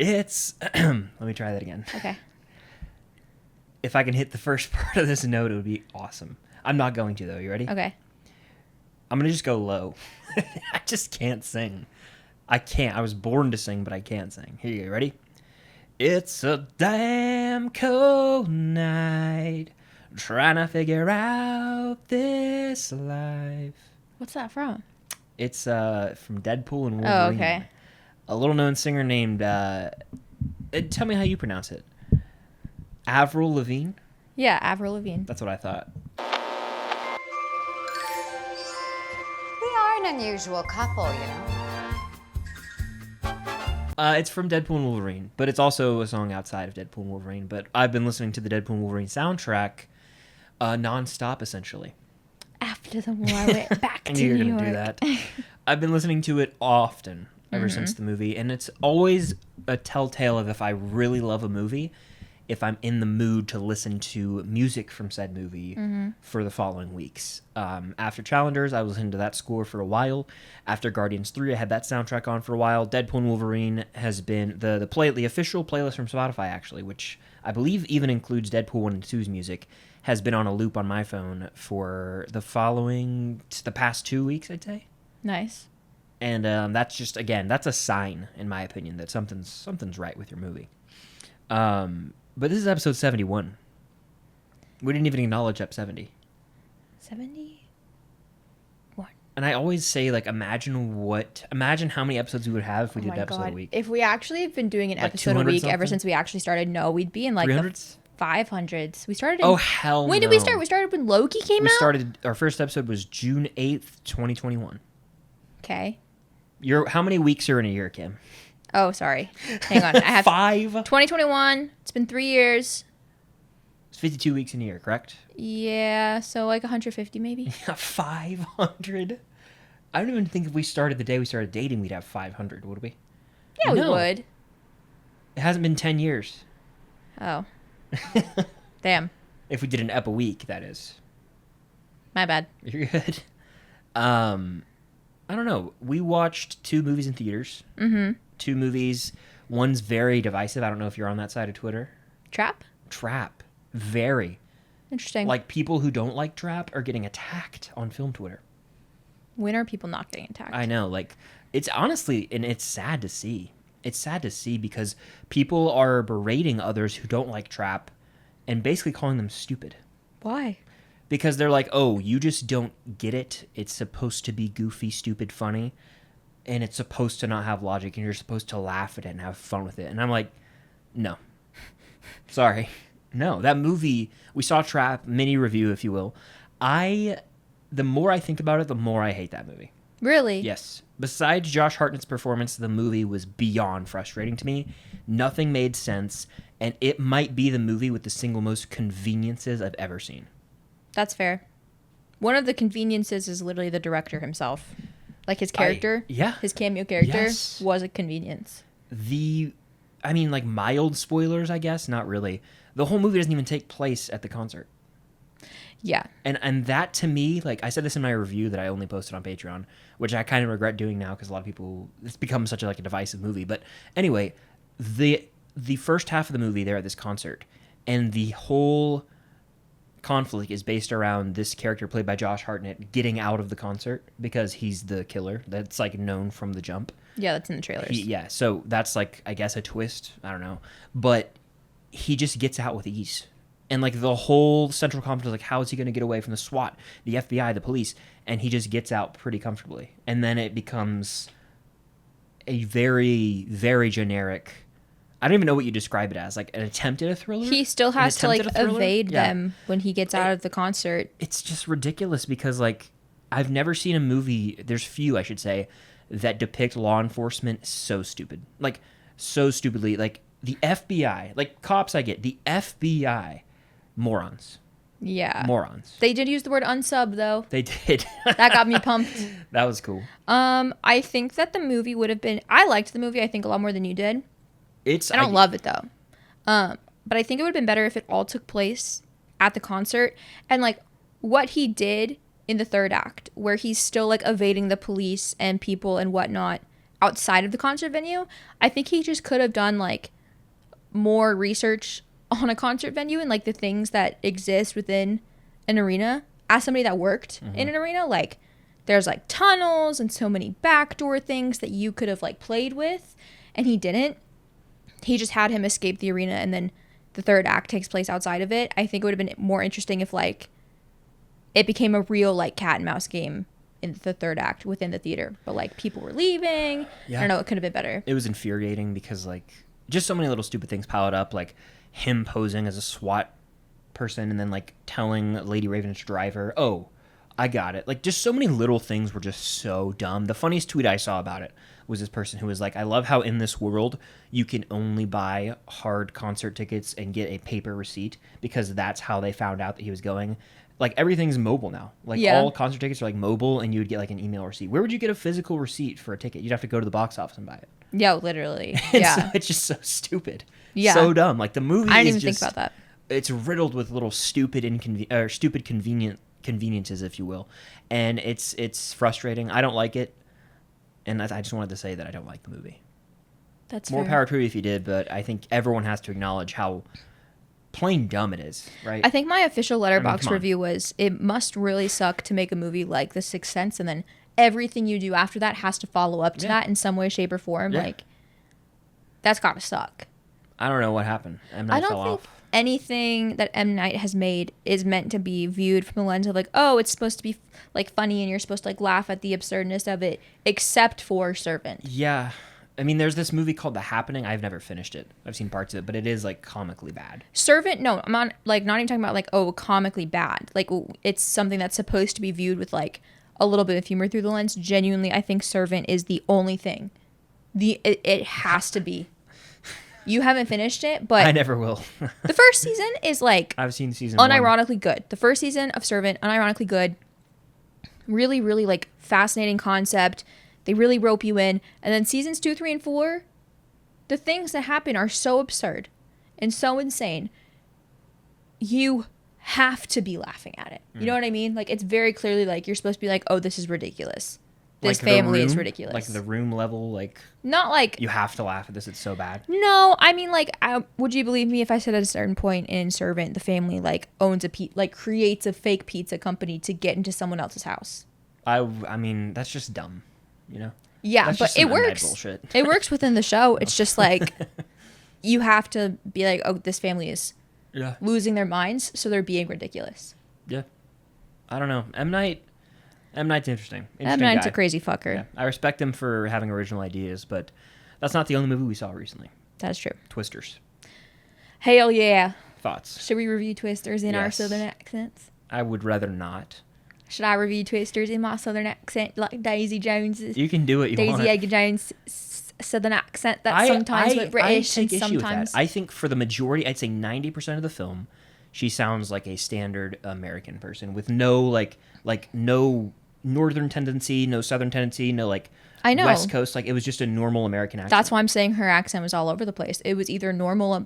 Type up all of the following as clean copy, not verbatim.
It's let me try that again. Okay. If I can hit the first part of this note, it would be awesome. I'm not going to, though. You ready? Okay. I'm going to just go low. I just can't sing. I can't. I was born to sing, but I can't sing. Here you go. Ready? It's a damn cold night, trying to figure out this life. What's that from? It's from Deadpool and Wolverine. Oh, okay. A little-known singer named... tell me how you pronounce it. Avril Lavigne? Yeah, Avril Lavigne. That's what I thought. We are an unusual couple, you know. It's from Deadpool and Wolverine, but it's also a song outside of Deadpool and Wolverine. But I've been listening to the Deadpool and Wolverine soundtrack non-stop, essentially. After the war, I went back to I knew you were New going to do York. that. I've been listening to it often ever since the movie, and it's always a telltale of if I really love a movie, if I'm in the mood to listen to music from said movie for the following weeks. After Challengers, I was listening to that score for a while. After Guardians 3, I had that soundtrack on for a while. Deadpool and Wolverine has been the official playlist from Spotify, actually, which I believe even includes Deadpool 1 and 2's music, has been on a loop on my phone for the past 2 weeks, I'd say. Nice. And that's just, again, that's a sign, in my opinion, that something's right with your movie. But this is episode 71. We didn't even acknowledge Ep 70. 70? And I always say, like, imagine how many episodes we would have if we did an episode a week. If we actually have been doing an Like episode a week ever something? since we actually started, no, we'd be in like 300s? the 500s. We started in... Oh, hell When did we start? We started when Loki came out? Our first episode was June 8th, 2021. Okay. How many weeks are in a year, Kim? Oh, sorry. Hang on. I have 5? 2021. It's been 3 years. It's 52 weeks in a year, correct? Yeah, so like 150 maybe. 500? I don't even think if we started the day we started dating, we'd have 500, would we? Yeah, No. we would. It hasn't been 10 years. Oh. Damn. If we did an ep a week, that is. My bad. You're good. I don't know. We watched 2 movies in theaters. Mm-hmm. 2 movies. One's very divisive. I don't know if you're on that side of Twitter. Trap? Trap. Very. Interesting. Like, people who don't like Trap are getting attacked on film Twitter. When are people not getting attacked? I know. Like, it's honestly, and it's sad to see. It's sad to see because people are berating others who don't like Trap and basically calling them stupid. Why? Because they're like, oh, you just don't get it. It's supposed to be goofy, stupid, funny. And it's supposed to not have logic. And you're supposed to laugh at it and have fun with it. And I'm like, no. Sorry. No, that movie, we saw Trap, mini review, if you will. The more I think about it, the more I hate that movie. Really? Yes. Besides Josh Hartnett's performance, the movie was beyond frustrating to me. Nothing made sense. And it might be the movie with the single most conveniences I've ever seen. That's fair. One of the conveniences is literally the director himself. Like his character. His cameo character was a convenience. Like mild spoilers, I guess. Not really. The whole movie doesn't even take place at the concert. Yeah. And that to me, like I said this in my review that I only posted on Patreon, which I kind of regret doing now because a lot of people, it's become such a divisive movie. But anyway, the first half of the movie, they're at this concert, and the whole conflict is based around this character played by Josh Hartnett getting out of the concert because he's the killer. That's like known from the jump. Yeah, that's in the trailers. So that's like, I guess, a twist. I don't know. But he just gets out with ease. And like the whole central conflict is like, how is he going to get away from the SWAT, the FBI, the police? And he just gets out pretty comfortably. And then it becomes a very, very generic, I don't even know what you describe it as, like an attempt at a thriller? He still has to like evade them when he gets out of the concert. It's just ridiculous because like I've never seen a movie, there's few I should say, that depict law enforcement so stupid. Like so stupidly. Like the FBI, like cops I get, the FBI, morons. Yeah. Morons. They did use the word unsub though. They did. That got me pumped. That was cool. I think that the movie would have been, I liked the movie I think a lot more than you did. I don't love it though. But I think it would have been better if it all took place at the concert and like what he did in the third act where he's still like evading the police and people and whatnot outside of the concert venue. I think he just could have done like more research on a concert venue and like the things that exist within an arena. As somebody that worked in an arena, like there's like tunnels and so many backdoor things that you could have like played with, and he didn't. He just had him escape the arena, and then the third act takes place outside of it. I think it would have been more interesting if like it became a real like cat and mouse game in the third act within the theater, but like people were leaving. I don't know, it could have been better. It was infuriating because like just so many little stupid things piled up, like him posing as a SWAT person and then like telling Lady Raven's driver, oh, I got it. Like just so many little things were just so dumb. The funniest tweet I saw about it was this person who was like, I love how in this world you can only buy hard concert tickets and get a paper receipt because that's how they found out that he was going. Like everything's mobile now. Like all concert tickets are like mobile, and you would get like an email receipt. Where would you get a physical receipt for a ticket? You'd have to go to the box office and buy it. Yeah, literally. Yeah. So it's just so stupid. Yeah. So dumb. Like the movie I didn't even just, think about that. It's riddled with little stupid conveniences, if you will. And it's frustrating. I don't like it. And I just wanted to say that I don't like the movie. That's more fair. power to you if you did, but I think everyone has to acknowledge how plain dumb it is, right? I think my official Letterboxd come on. review was, it must really suck to make a movie like The Sixth Sense, and then everything you do after that has to follow up to that in some way, shape, or form. Yeah. Like, that's gotta suck. I don't know what happened. M. Night I don't fell think off. anything that M. Night has made is meant to be viewed from the lens of like, oh, it's supposed to be like funny and you're supposed to like laugh at the absurdness of it, except for Servant. Yeah. I mean, there's this movie called The Happening. I've never finished it. I've seen parts of it, but it is like comically bad. Servant, no, I'm not like not even talking about like, oh, comically bad. Like it's something that's supposed to be viewed with like a little bit of humor through the lens. Genuinely, I think Servant is the only thing. It has to be. You haven't finished it, but I never will. the first season is like I've seen season 1. unironically good. The first season of Servant, unironically good. Really, really like fascinating concept. They really rope you in. And then seasons 2, 3, and 4, the things that happen are so absurd and so insane. You have to be laughing at it. You know what I mean? Like, it's very clearly like you're supposed to be like, oh, this is ridiculous. This Like family The is Room? ridiculous. Like The Room level, like Not like... you have to laugh at this. It's so bad. No, I mean, like, would you believe me if I said at a certain point in Servant, the family, like, owns creates a fake pizza company to get into someone else's house? I mean, that's just dumb, you know? Yeah, That's but just it some M. Night works. bullshit. It works within the show. It's just like, you have to be like, oh, this family is Yeah. losing their minds, so they're being ridiculous. Yeah. I don't know. M. Night's interesting. M. Night's guy. a crazy fucker. Yeah. I respect him for having original ideas, but that's not the only movie we saw recently. That's true. Twisters. Hell yeah. Thoughts? Should we review Twisters in our Yes. southern accents? I would rather not. Should I review Twisters in my southern accent, like Daisy Jones's? You can do what you Daisy want. Edgar Jones' southern accent that's sometimes with British I take and issue with sometimes... that. I think for the majority, I'd say 90% of the film, she sounds like a standard American person with no like no northern tendency, no southern tendency, no like I know. West Coast. Like it was just a normal American accent. That's why I'm saying her accent was all over the place. It was either normal,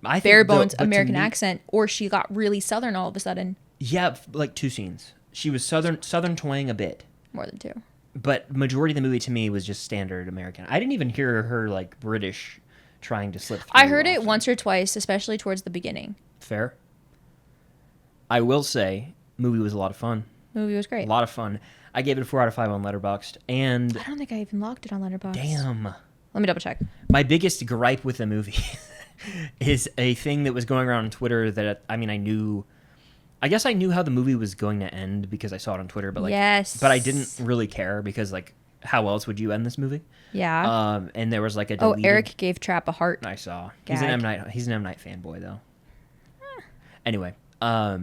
I think bare bones but to American me- accent, or she got really southern all of a sudden. Yeah, like 2 scenes. She was southern twang a bit. More than 2. But majority of the movie to me was just standard American. I didn't even hear her like British trying to slip through. I heard it often. once or twice, especially towards the beginning. Fair. I will say, movie was a lot of fun. The movie was A great. lot of fun. I gave it a 4 out of 5 on Letterboxd, and I don't think I even logged it on Letterboxd. damn, Let me double check. my biggest gripe with the movie is a thing that was going around on Twitter that I guess I knew how the movie was going to end because I saw it on Twitter, but like, Yes. but I didn't really care because like, how else would you end this movie? Yeah. And there was like a Oh, deleted... Eric gave Trap a heart. I saw. Gag. He's an M. Night fanboy though. Anyway, yeah,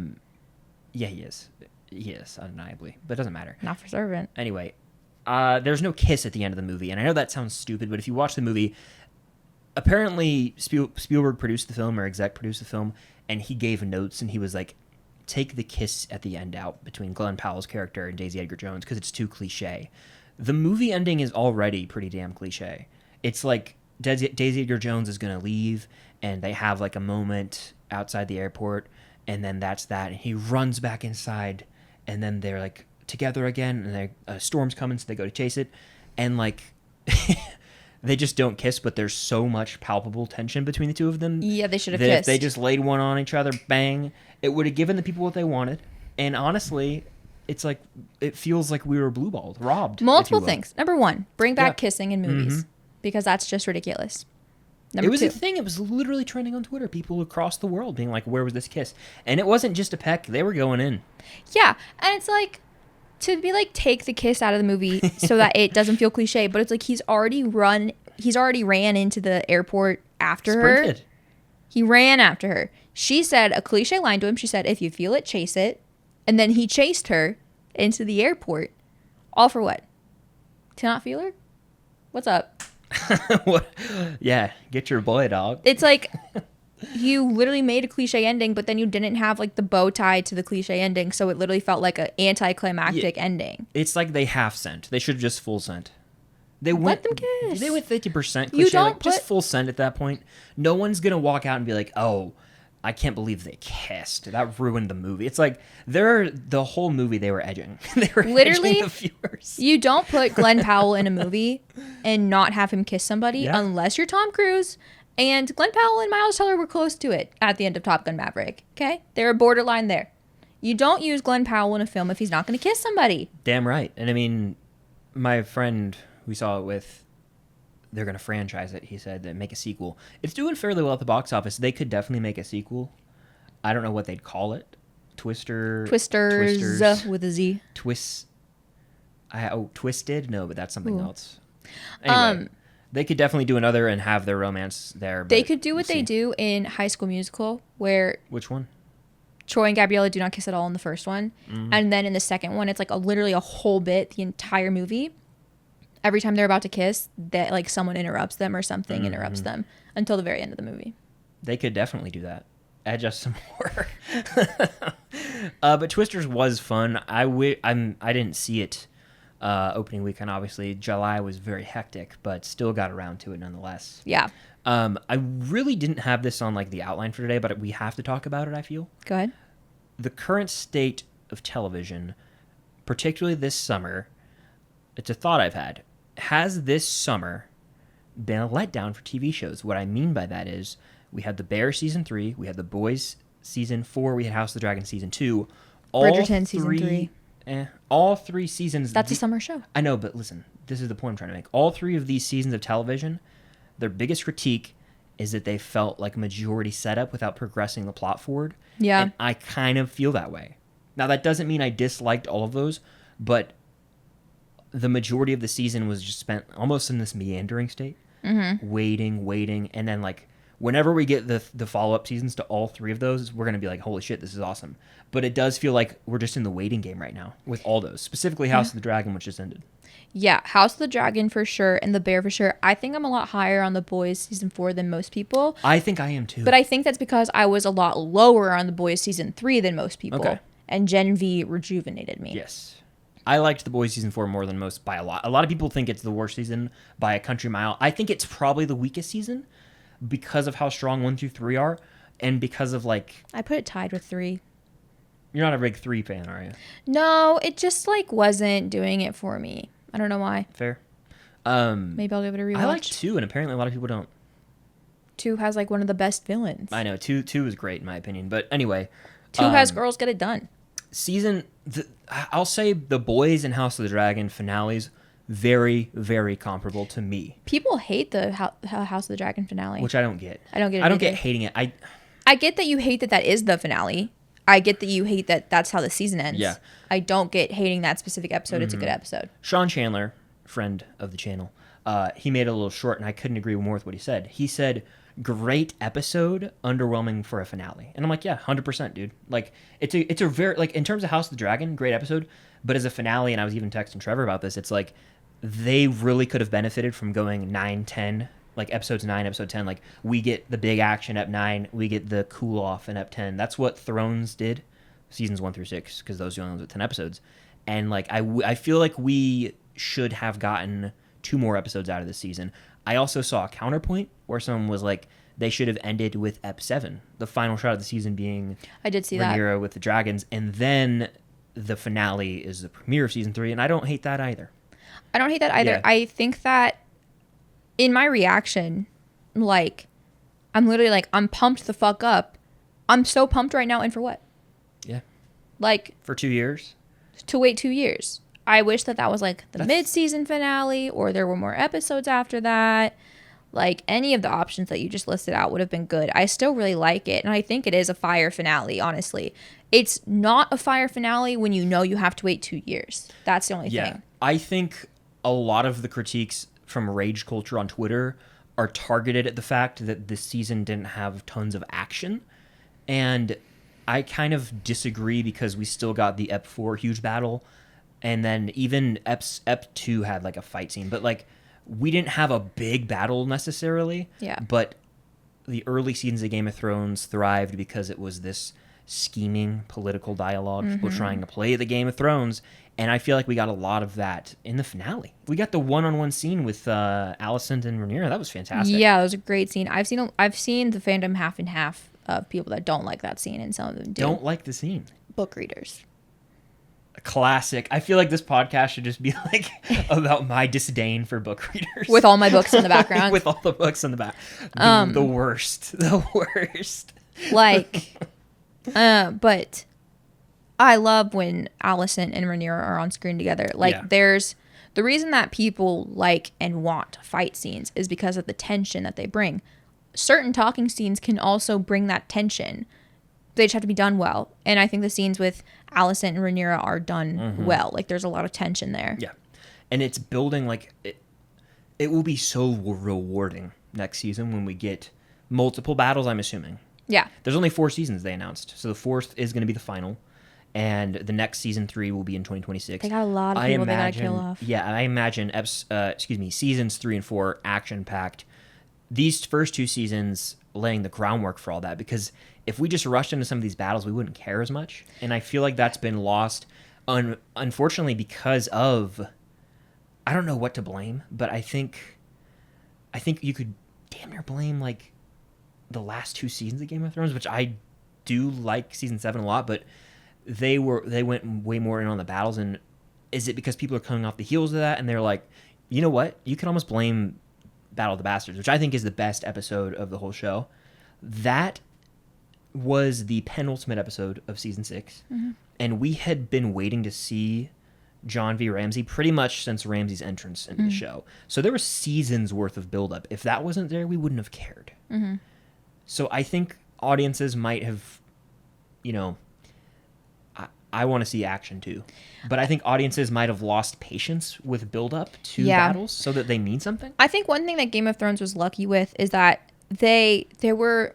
he is. He is undeniably, but it doesn't matter. Not for Servant. Anyway, there's no kiss at the end of the movie, and I know that sounds stupid, but if you watch the movie, apparently Spielberg produced the film or exec produced the film, and he gave notes, and he was like, take the kiss at the end out between Glenn Powell's character and Daisy Edgar Jones because it's too cliche. The movie ending is already pretty damn cliche. It's like Daisy Edgar Jones is going to leave, and they have like a moment outside the airport, and then that's that, and he runs back inside, and then they're like together again, and a storm's coming, so they go to chase it, and like they just don't kiss, but there's so much palpable tension between the two of them. Yeah, they should have that kissed. If they just laid one on each other, bang, it would have given the people what they wanted. And honestly, it's like it feels like we were blue-balled, robbed. Multiple things. Number one, bring back kissing in movies because that's just ridiculous. Number it was two. a thing. It was literally trending on Twitter. People across the world being like, "Where was this kiss?" And it wasn't just a peck; they were going in. Yeah, and it's like to be like take the kiss out of the movie so that it doesn't feel cliche. But it's like he's already ran into the airport after Sprinted. her. He ran after her. She said a cliche line to him. She said, "If you feel it, chase it." And then he chased her into the airport. All for what? To not feel her? What's up? What? Yeah, get your boy, dog. It's like you literally made a cliche ending, but then you didn't have like the bow tie to the cliche ending, so it literally felt like an anticlimactic ending. It's like they half sent. They should have just full sent. Let them kiss. They went 50% cliche. You don't like, just full send at that point. No one's gonna walk out and be like, "Oh, I can't believe they kissed. That ruined the movie." It's like the whole movie they were edging. They were literally edging the viewers. You don't put Glenn Powell in a movie and not have him kiss somebody unless you're Tom Cruise. And Glenn Powell and Miles Teller were close to it at the end of Top Gun Maverick. Okay, they were borderline there. You don't use Glenn Powell in a film if he's not going to kiss somebody. Damn right. And I mean, my friend we saw it with, they're going to franchise it. He said that make a sequel. It's doing fairly well at the box office. They could definitely make a sequel. I don't know what they'd call it. Twisters with a Z. Twisted? No, but that's something else. Anyway, they could definitely do another and have their romance there. They could do what they do in High School Musical, where... Which one? Troy and Gabriella do not kiss at all in the first one. And then in the second one, it's like literally a whole bit, the entire movie. Every time they're about to kiss, that like someone interrupts them or something interrupts them until the very end of the movie. They could definitely do that. Add just some more. But Twisters was fun. I didn't see it opening weekend, obviously. July was very hectic, but still got around to it nonetheless. Yeah. I really didn't have this on like the outline for today, but we have to talk about it, I feel. Go ahead. The current state of television, particularly this summer, it's a thought I've had. Has this summer been a letdown for TV shows? What I mean by that is we had The Bear season 3, we had The Boys season 4, we had House of the Dragon season 2. Bridgerton season 3. All 3 seasons. That's a summer show. I know, but listen, this is the point I'm trying to make. All 3 of these seasons of television, their biggest critique is that they felt like majority setup without progressing the plot forward. Yeah. And I kind of feel that way. Now, that doesn't mean I disliked all of those, but the majority of the season was just spent almost in this meandering state, waiting, and then like whenever we get the follow-up seasons to all 3 of those, we're going to be like, holy shit, this is awesome. But it does feel like we're just in the waiting game right now with all those, specifically House of the Dragon, which just ended. Yeah, House of the Dragon for sure, and The Bear for sure. I think I'm a lot higher on The Boys season 4 than most people. I think I am too. But I think that's because I was a lot lower on The Boys season 3 than most people. Okay. And Gen V rejuvenated me. Yes. I liked The Boys season 4 more than most by a lot. A lot of people think it's the worst season by a country mile. I think it's probably the weakest season because of how strong 1 through 3 are, and because of like... I put it tied with 3. You're not a big 3 fan, are you? No, it just like wasn't doing it for me. I don't know why. Fair. Maybe I'll give it a rewatch. I like 2, and apparently a lot of people don't. 2 has like one of the best villains. I know, 2 is great in my opinion. But anyway. 2 has Girls Get It Done. I'll say The Boys and House of the Dragon finales, very, very comparable to me. People hate the House of the Dragon finale. Which I don't get. I don't get it I don't either. get hating it. I get that you hate that is the finale. I get that you hate that that's how the season ends. Yeah. I don't get hating that specific episode. It's a good episode. Sean Chandler, friend of the channel, he made it a little short, and I couldn't agree more with what he said. He said, great episode, underwhelming for a finale. And I'm like, yeah, 100%, dude. Like, it's a very, like, in terms of House of the Dragon, great episode, but as a finale, and I was even texting Trevor about this, it's like, they really could have benefited from going 9, 10, like episodes 9, episode 10. Like, we get the big action at 9, we get the cool off in ep 10. That's what Thrones did, seasons 1 through 6, because those are the only ones with 10 episodes. And like, I feel like we should have gotten 2 more episodes out of this season. I also saw a counterpoint where someone was like, they should have ended with ep 7, the final shot of the season being I did see Rhaenyra that with the dragons, and then the finale is the premiere of season 3, and I don't hate that either. I don't hate that either. Yeah. I think that in my reaction, like, I'm literally like, I'm pumped the fuck up. I'm so pumped right now, and for what? Yeah. Like, for 2 years? To wait 2 years. I wish that was like the mid-season finale, or there were more episodes after that. Like, any of the options that you just listed out would have been good. I still really like it, and I think it is a fire finale, honestly. It's not a fire finale when you know you have to wait 2 years. That's the only thing. I think a lot of the critiques from rage culture on Twitter are targeted at the fact that this season didn't have tons of action. And I kind of disagree, because we still got the Ep 4 huge battle. And then even Ep 2 had like a fight scene. But like, we didn't have a big battle necessarily. Yeah. But the early seasons of Game of Thrones thrived because it was this scheming political dialogue. People trying to play the Game of Thrones. And I feel like we got a lot of that in the finale. We got the one-on-one scene with Alicent and Rhaenyra. That was fantastic. Yeah, it was a great scene. I've seen the fandom half and half of people that don't like that scene, and some of them do. Don't like the scene. Book readers. A classic. I feel like this podcast should just be like about my disdain for book readers. With all my books in the background. With all the books in the back. The worst. The worst. Like, but I love when Alicent and Rhaenyra are on screen together. Like, there's the reason that people like and want fight scenes is because of the tension that they bring. Certain talking scenes can also bring that tension. They just have to be done well. And I think the scenes with Alicent and Rhaenyra are done well. Like, there's a lot of tension there. Yeah. And it's building, like, it will be so rewarding next season when we get multiple battles, I'm assuming. Yeah. There's only 4 seasons they announced. So the 4th is going to be the final. And the next season 3 will be in 2026. They got a lot of people they got to kill off. Yeah, I imagine seasons 3 and 4 action-packed. These first 2 seasons laying the groundwork for all that, because if we just rushed into some of these battles, we wouldn't care as much. And I feel like that's been lost, unfortunately, because of, I don't know what to blame, but I think you could damn near blame like the last 2 seasons of Game of Thrones, which I do like season 7 a lot, but they went way more in on the battles. And is it because people are coming off the heels of that and they're like, you know what, you can almost blame Battle of the Bastards, which I think is the best episode of the whole show. That was the penultimate episode of season 6, and we had been waiting to see John v. Ramsay pretty much since Ramsay's entrance into the show. So there was seasons worth of buildup. If that wasn't there, we wouldn't have cared. So I think audiences might have, I want to see action too, but I think audiences might have lost patience with buildup to battles so that they mean something. I think one thing that Game of Thrones was lucky with is that there were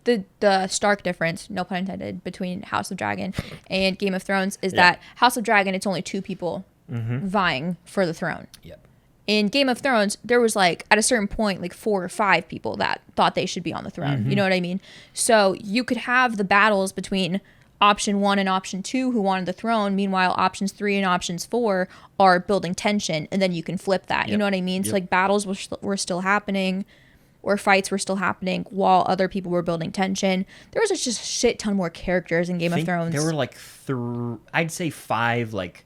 the stark difference, no pun intended, between House of Dragon and Game of Thrones is that House of Dragon, it's only 2 people vying for the throne. Yep. In Game of Thrones, there was like at a certain point like 4 or 5 people that thought they should be on the throne. You know what I mean? So you could have the battles between option 1 and option 2 who wanted the throne. Meanwhile, options 3 and options 4 are building tension, and then you can flip that. You know what I mean? So like battles were still happening, or fights were still happening while other people were building tension. There was just a shit ton more characters in Game of Thrones. There were like I'd say 5 like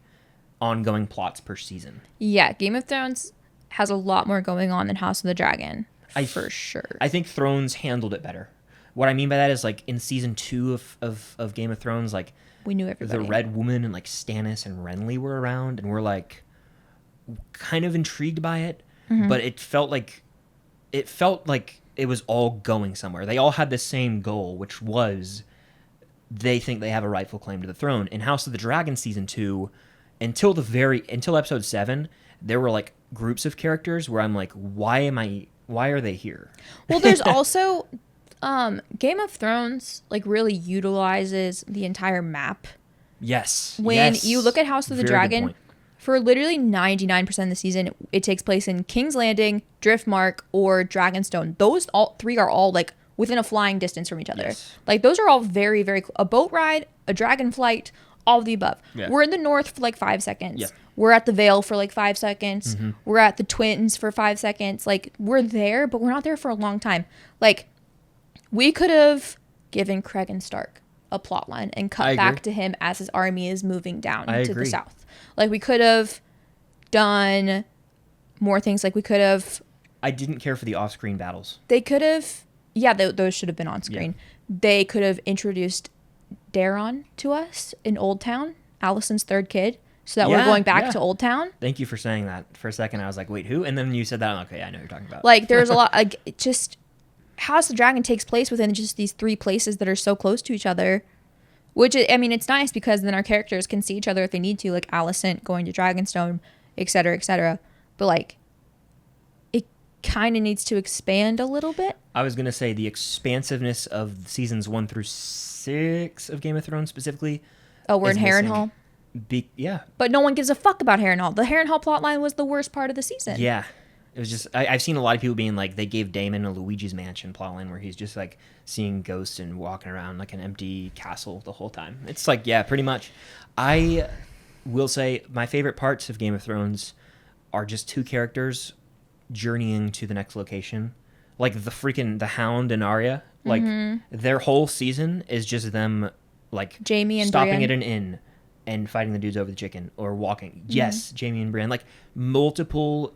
ongoing plots per season. Yeah, Game of Thrones has a lot more going on than House of the Dragon, for sure. I think Thrones handled it better. What I mean by that is, like, in season 2 of Game of Thrones, like, we knew everybody. The Red Woman and like Stannis and Renly were around, and we're like kind of intrigued by it, but it felt like it was all going somewhere. They all had the same goal, which was they think they have a rightful claim to the throne. In House of the Dragon season 2, until episode 7, there were like groups of characters where I'm like, why are they here? Well, there's also Game of Thrones like really utilizes the entire map. Yes. When you look at House of the Dragon, for literally 99% of the season, it takes place in King's Landing, Driftmark, or Dragonstone. Those all 3 are all like within a flying distance from each other. Yes. Like those are all very, very a boat ride, a dragon flight, all of the above. Yeah. We're in the north for like 5 seconds. Yeah. We're at the Vale for like 5 seconds. We're at the Twins for 5 seconds. Like we're there, but we're not there for a long time. Like we could have given Cregan Stark a plot line and cut back to him as his army is moving down to the south. Like we could have done more things. Like we could have I didn't care for the off-screen battles. They could have... Yeah, those should have been on screen. Yeah. They could have introduced Daron to us in Old Town, Allison's third kid, so that we're going back to Old Town. Thank you for saying that. For a second, I was like, wait, who? And then you said that, I'm like, okay, I know who you're talking about. Like, there's a lot... Like, just... House of the Dragon takes place within just these 3 places that are so close to each other. Which, I mean, it's nice because then our characters can see each other if they need to, like Allison going to Dragonstone, etc., etc. But, like, it kind of needs to expand a little bit. I was going to say the expansiveness of seasons 1 through 6 of Game of Thrones specifically. Oh, we're in Harrenhal? Yeah. But no one gives a fuck about Harrenhal. The Harrenhal plotline was the worst part of the season. Yeah. It was just, I've seen a lot of people being like, they gave Daemon a Luigi's Mansion plotline where he's just like seeing ghosts and walking around like an empty castle the whole time. It's like, yeah, pretty much. I will say my favorite parts of Game of Thrones are just 2 characters journeying to the next location. Like the Hound and Arya. Like their whole season is just them like Jaime and stopping Brienne. at an inn and fighting the dudes over the chicken or walking. Yes, Jaime and Brienne. Like multiple...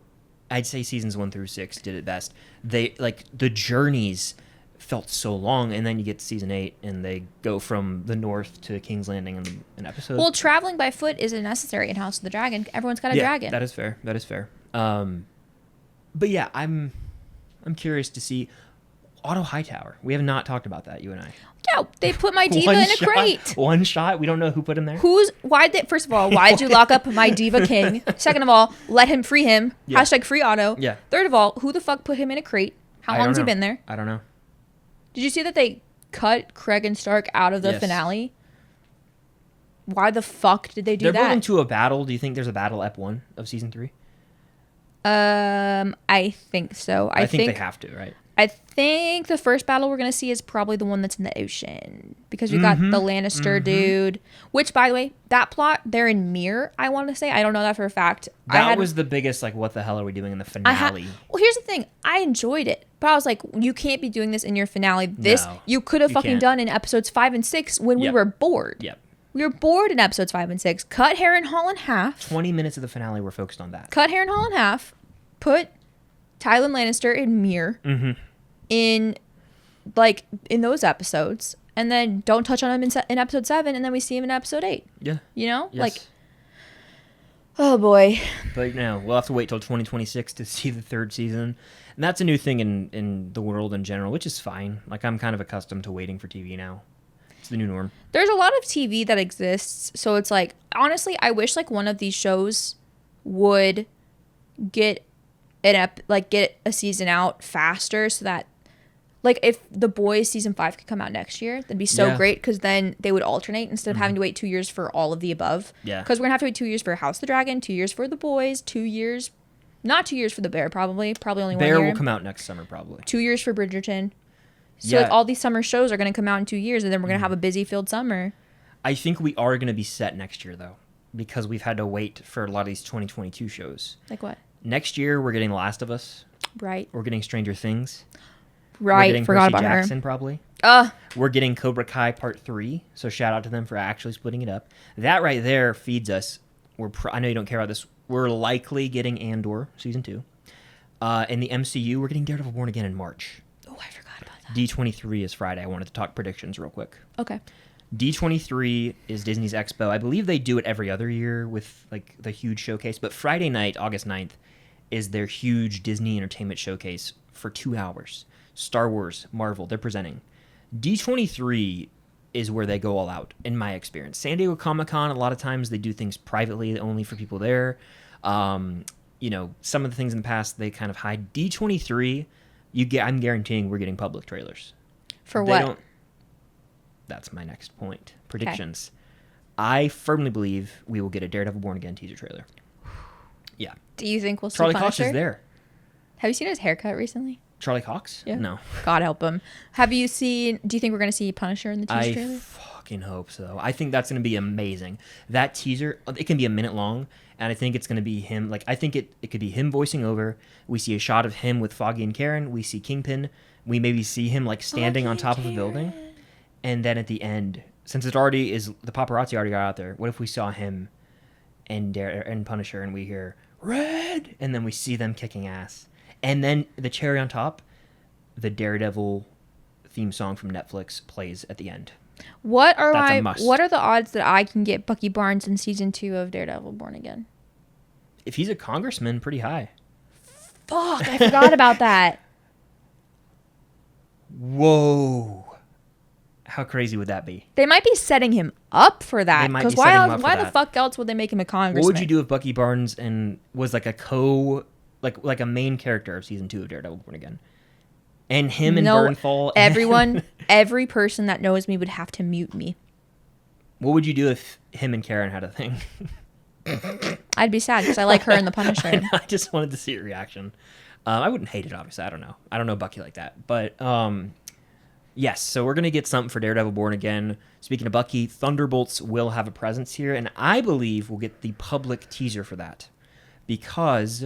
I'd say seasons 1 through 6 did it best. They like the journeys felt so long, and then you get to season 8, and they go from the north to King's Landing in an episode. Well, traveling by foot isn't necessary in House of the Dragon. Everyone's got a dragon. That is fair. That is fair. But yeah, I'm curious to see Otto Hightower. We have not talked about that, you and I. Yeah, they put my diva in a crate. One shot. We don't know who put him there. First of all, why'd you lock up my diva king? Second of all, let him free him. Yeah. # free Otto. Yeah. Third of all, who the fuck put him in a crate? How long's he been there? I don't know. Did you see that they cut Craig and Stark out of the finale? Why the fuck did they do that? They're building to a battle. Do you think there's a battle ep 1 of season 3? I think so. I think they have to, right? I think the first battle we're going to see is probably the one that's in the ocean. Because we've got the Lannister dude. Which, by the way, that plot, they're in Mir, I want to say. I don't know that for a fact. That was the biggest, like, what the hell are we doing in the finale? Well, here's the thing. I enjoyed it. But I was like, you can't be doing this in your finale. You could have fucking done in episodes 5 and 6 when we were bored. Yep. We were bored in episodes 5 and 6. Cut Harrenhal in half. 20 minutes of the finale were focused on that. Cut Harrenhal in half. Put Tywin Lannister in Mir. In those episodes, and then don't touch on him in episode 7, and then we see him in episode 8. Yeah. You know? Yes. Like, oh boy. But no, we'll have to wait till 2026 to see the 3rd season. And that's a new thing in the world in general, which is fine. Like, I'm kind of accustomed to waiting for TV now. It's the new norm. There's a lot of TV that exists, so it's like, honestly, I wish like one of these shows would get get a season out faster so that like if The Boys season 5 could come out next year, that'd be so great because then they would alternate instead of having to wait 2 years for all of the above. Yeah. Because we're gonna have to wait 2 years for House of the Dragon, 2 years for The Boys, 2 years, not 2 years for The Bear probably only 1 year. Bear will come out next summer probably. 2 years for Bridgerton. So like all these summer shows are gonna come out in 2 years, and then we're gonna have a busy filled summer. I think we are gonna be set next year though, because we've had to wait for a lot of these 2022 shows. Like what? Next year we're getting The Last of Us. Right. We're getting Stranger Things. Right, we're getting forgot Percy about Jackson, her. Probably. We're getting Cobra Kai Part 3, so shout out to them for actually splitting it up. That right there feeds us. I know you don't care about this. We're likely getting Andor Season 2. In the MCU, we're getting Daredevil Born Again in March. Oh, I forgot about that. D23 is Friday. I wanted to talk predictions real quick. Okay. D23 is Disney's expo. I believe they do it every other year with like the huge showcase, but Friday night, August 9th, is their huge Disney Entertainment Showcase for 2 hours. Star Wars, Marvel, they're presenting. D23 is where they go all out, in my experience. San Diego Comic-Con, a lot of times they do things privately, only for people there. Some of the things in the past, they kind of hide. D23, I'm guaranteeing we're getting public trailers. For what? That's my next point. Predictions. Okay. I firmly believe we will get a Daredevil Born Again teaser trailer. Yeah. Do you think we'll see Charlie Punisher? Cox is there. Have you seen his haircut recently? Charlie Cox? Yeah. No. God help him. Do you think we're going to see Punisher in the teaser trailer? I fucking hope so. I think that's going to be amazing. That teaser, it can be a minute long, and I think it's going to be him. Like, I think it could be him voicing over. We see a shot of him with Foggy and Karen. We see Kingpin. We maybe see him, like, standing on top of a building. And then at the end, since it already is, the paparazzi already got out there, what if we saw him and Punisher and we hear, Red! And then we see them kicking ass. And then the cherry on top, the Daredevil theme song from Netflix plays at the end. What are the odds that I can get Bucky Barnes in season 2 of Daredevil Born Again? If he's a congressman, pretty high. Fuck, I forgot about that. Whoa. How crazy would that be? They might be setting him up for that. Because why the fuck else would they make him a congressman? What would you do if Bucky Barnes was like like a main character of season 2 of Daredevil Born Again? And him and Burnfall. Every person that knows me would have to mute me. What would you do if him and Karen had a thing? I'd be sad because I like her in The Punisher. I just wanted to see your reaction. I wouldn't hate it, obviously. I don't know. I don't know Bucky like that. But yes, so we're going to get something for Daredevil Born Again. Speaking of Bucky, Thunderbolts will have a presence here. And I believe we'll get the public teaser for that. Because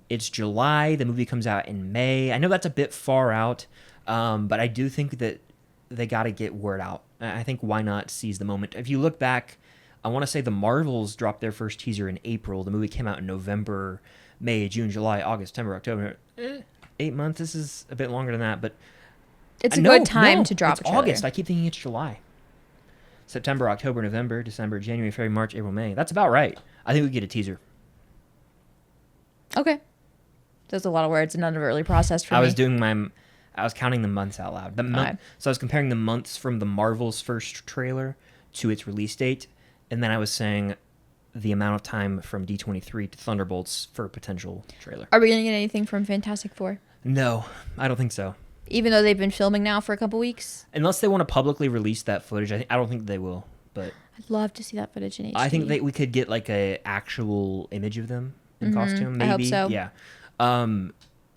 it's July. The movie comes out in May. I know that's a bit far out. But I do think that they got to get word out. I think why not seize the moment? If you look back, I want to say the Marvels dropped their first teaser in April. The movie came out in November, May, June, July, August, September, October. 8 months. This is a bit longer than that, but it's a good time to drop. It's August. I keep thinking it's July. September, October, November, December, January, February, March, April, May. That's about right. I think we get a teaser. Okay. There's a lot of words and none of it really processed for me. I was counting the months out loud. So I was comparing the months from the Marvel's first trailer to its release date, and then I was saying the amount of time from D23 to Thunderbolts for a potential trailer. Are we going to get anything from Fantastic Four? No, I don't think so. Even though they've been filming now for a couple weeks? Unless they want to publicly release that footage. I don't think they will. But I'd love to see that footage in HD. I think we could get like a actual image of them in costume. Maybe. I hope so. Yeah.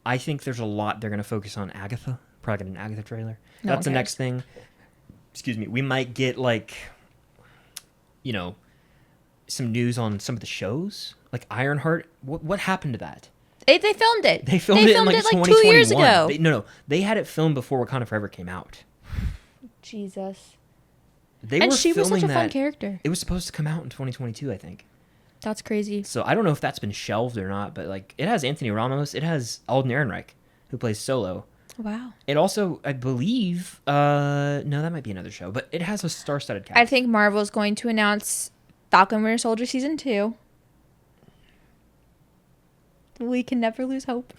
I think there's a lot they're going to focus on Agatha. Probably get an Agatha trailer. That's the next thing. Excuse me. We might get some news on some of the shows. Like Ironheart. What happened to that? They filmed it. They filmed it in like 2 years ago. They had it filmed before Wakanda Forever came out. Jesus. She was such a fun character. It was supposed to come out in 2022, I think. That's crazy. So I don't know if that's been shelved or not, but it has Anthony Ramos. It has Alden Ehrenreich, who plays Solo. Wow. It also, I believe, no, that might be another show, but it has a star-studded cast. I think Marvel's going to announce Falcon Winter Soldier Season 2. We can never lose hope.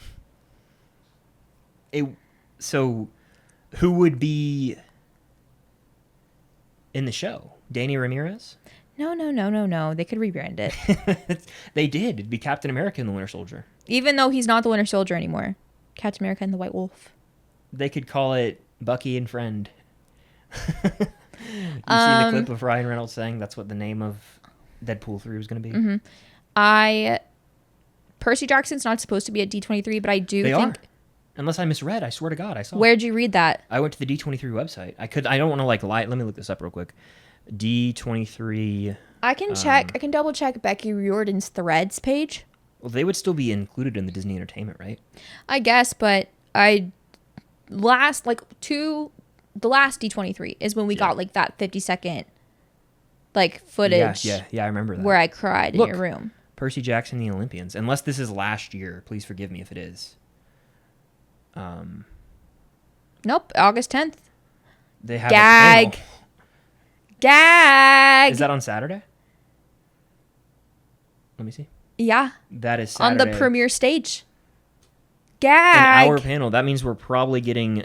So, who would be in the show? Danny Ramirez? No. They could rebrand it. They did. It'd be Captain America and the Winter Soldier. Even though he's not the Winter Soldier anymore. Captain America and the White Wolf. They could call it Bucky and Friend. You seen the clip of Ryan Reynolds saying that's what the name of Deadpool 3 was going to be? Mm-hmm. Percy Jackson's not supposed to be at D23, but I do think... They are. Unless I misread. I swear to God, I saw. Where'd you read that? I went to the D23 website. I don't want to lie. Let me look this up real quick. D23... I can double check Becky Riordan's Threads page. Well, they would still be included in the Disney Entertainment, right? I guess, but the last D23 is when we got that 50-second footage. Yeah, I remember that. Where I cried in your room. Percy Jackson and the Olympians. Unless this is last year, please forgive me if it is. Nope, August 10th. They have a panel. Gag. Is that on Saturday? Let me see. Yeah. That is Saturday. On the premiere stage. Gag. An hour panel. That means we're probably getting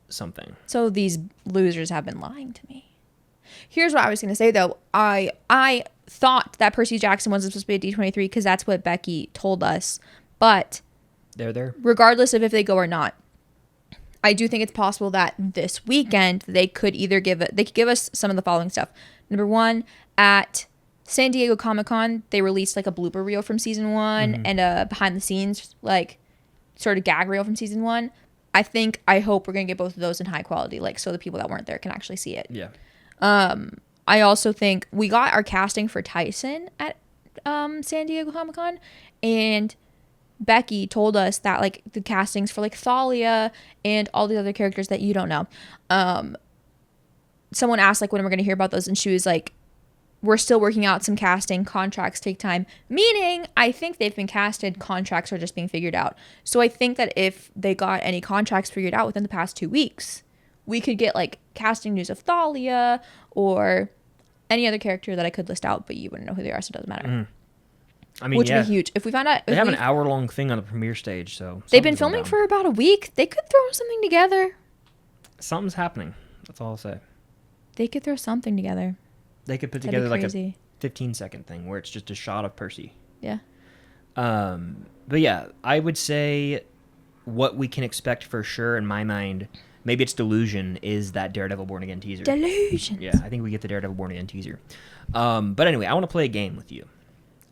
something. So these losers have been lying to me. Here's what I was going to say, though. I thought that Percy Jackson wasn't supposed to be at D23 because that's what Becky told us. But they're there. Regardless of if they go or not, I do think it's possible that this weekend they could either give us some of the following stuff. Number one, at San Diego Comic-Con, they released a blooper reel from season 1 and a behind the scenes sort of gag reel from season 1. I hope we're gonna get both of those in high quality, so the people that weren't there can actually see it. Yeah. I also think we got our casting for Tyson at San Diego Comic-Con, and Becky told us that the castings for Thalia and all the other characters that you don't know. Someone asked when we're gonna hear about those, and she was like, we're still working out some casting. Contracts take time. Meaning, I think they've been casted. Contracts are just being figured out. So I think that if they got any contracts figured out within the past 2 weeks, we could get like casting news of Thalia or any other character that I could list out, but you wouldn't know who they are, so it doesn't matter. Mm. I mean, which would be huge. If we found out... They have an hour-long thing on the premiere stage, so... They've been filming for about a week. They could throw something together. Something's happening. That's all I'll say. They could throw something together. They could put together like a 15-second thing where it's just a shot of Percy. Yeah. But yeah, I would say what we can expect for sure in my mind, maybe it's Delusion, is that Daredevil Born Again teaser. Delusion. Yeah, I think we get the Daredevil Born Again teaser. But anyway, I want to play a game with you.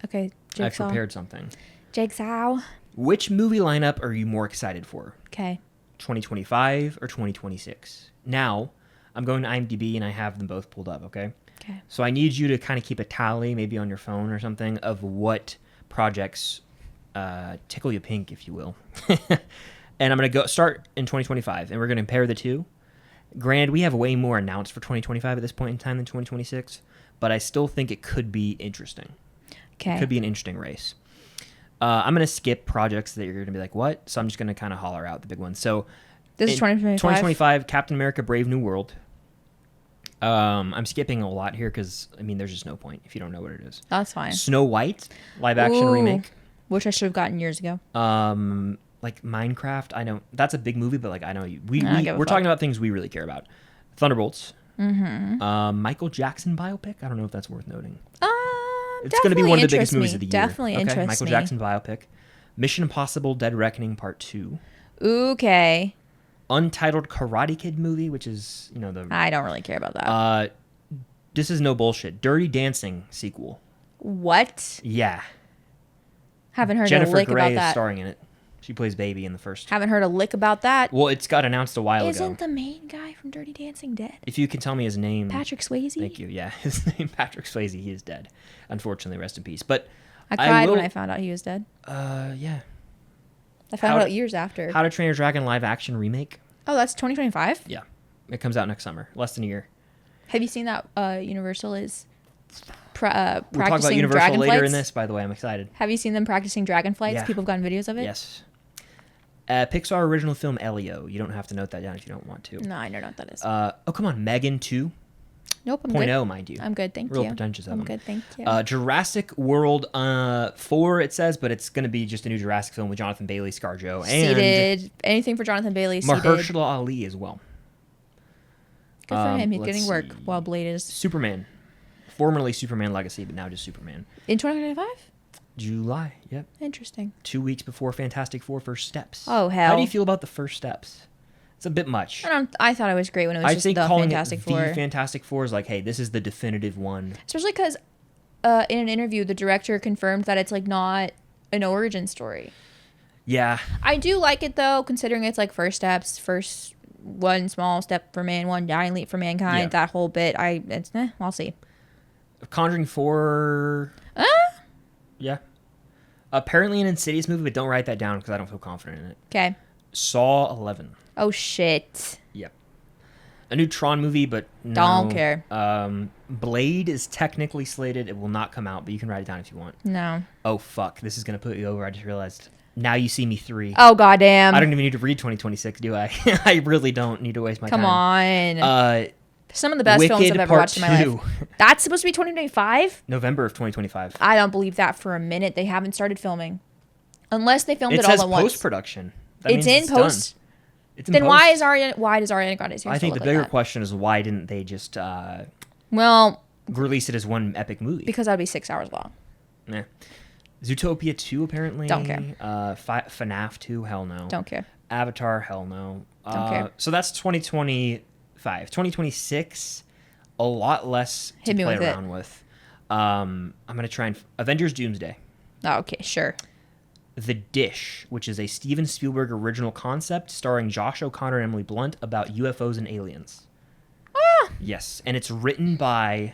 Okay, Jigsaw. I prepared something. Jigsaw. Which movie lineup are you more excited for? Okay. 2025 or 2026? Now, I'm going to IMDb and I have them both pulled up, okay? Okay. So I need you to kind of keep a tally, maybe on your phone or something, of what projects tickle you pink, if you will. And I'm going to start in 2025, and we're going to compare the two. Granted, we have way more announced for 2025 at this point in time than 2026, but I still think it could be interesting. Okay. It could be an interesting race. I'm going to skip projects that you're going to be like, what? So I'm just going to kind of holler out the big ones. So this is 2025? 2025, Captain America Brave New World. I'm skipping a lot here because, I mean, there's just no point if you don't know what it is. That's fine. Snow White, live-action remake. Which I should have gotten years ago. Like Minecraft, I know that's a big movie, but like I know we're talking about things we really care about. Thunderbolts. Mm-hmm. Michael Jackson biopic. I don't know if that's worth noting. It's going to be one of the biggest movies of the year. Definitely interests me. Michael Jackson biopic. Mission Impossible: Dead Reckoning Part 2. Okay. Untitled Karate Kid movie, which is I don't really care about that. This is no bullshit. Dirty Dancing sequel. What? Yeah. Haven't heard Jennifer a lick Grey about is that. starring in it. She plays Baby in the first. Haven't heard a lick about that. Well, it's got announced a while ago. Isn't the main guy from Dirty Dancing dead? If you can tell me his name. Patrick Swayze? Thank you. Yeah, his name, Patrick Swayze. He is dead. Unfortunately, rest in peace. But I cried when I found out he was dead. Yeah. I found out years after. How to Train Your Dragon live action remake. Oh, that's 2025? Yeah. It comes out next summer. Less than a year. Have you seen that Universal is we'll talk about practicing Universal dragon later flights? in this, by the way. I'm excited. Have you seen them practicing dragon flights? Yeah. People have gotten videos of it? Yes. Pixar original film Elio. You don't have to note that down if you don't want to. No, I don't know what that is. Oh, come on. Megan 2. Nope, I'm good. 0.0, mind you. I'm good, thank you. Real pretentious of them. I'm good, thank you. Jurassic World 4, it says, but it's going to be just a new Jurassic film with Jonathan Bailey, ScarJo, and Seated. Anything for Jonathan Bailey, seated. Mahershala Ali as well. Good for him. He's let's getting work see. while Blade is... Superman. Formerly Superman Legacy, but now just Superman. In 2025? July, yep. Interesting. 2 weeks before Fantastic Four First Steps. Oh, hell. How do you feel about the first steps? It's a bit much. I thought it was great when it was just the Fantastic Four. The Fantastic Four is like, hey, this is the definitive one. Especially because in an interview, the director confirmed that it's like not an origin story. Yeah. I do like it though, considering it's like first steps, first one small step for man, one giant leap for mankind. Yeah. That whole bit, I'll see. Conjuring 4. Yeah. Apparently an Insidious movie, but don't write that down because I don't feel confident in it. Okay. Saw 11. Oh shit. Yep. A new Tron movie, but no. Don't care. Blade is technically slated. It will not come out, but you can write it down if you want. No. Oh, fuck. This is going to put you over. I just realized. Now You See Me 3. Oh, goddamn. I don't even need to read 2026, do I? I really don't need to waste my time. Come on. Some of the best films I've ever Part watched in my 2. life. That's supposed to be 2025? November of 2025. I don't believe that for a minute. They haven't started filming. Unless they filmed it all at once. It says post-production. It's in post. Done. It's in then post. why does Ariana Grande's hair I think the look bigger like that? question is why didn't they just well, release it as one epic movie? because that'd be 6 hours long. Nah. Zootopia 2 apparently. Don't care. FNAF 2, hell no. Don't care. Avatar, hell no. Don't care. So that's 2025. 2026, a lot less to Hit me play with it. around with. I'm gonna try and Avengers Doomsday. Oh, okay, sure. The Dish, which is a Steven Spielberg original concept starring Josh O'Connor and Emily Blunt about UFOs and aliens. Ah! Yes, and it's written by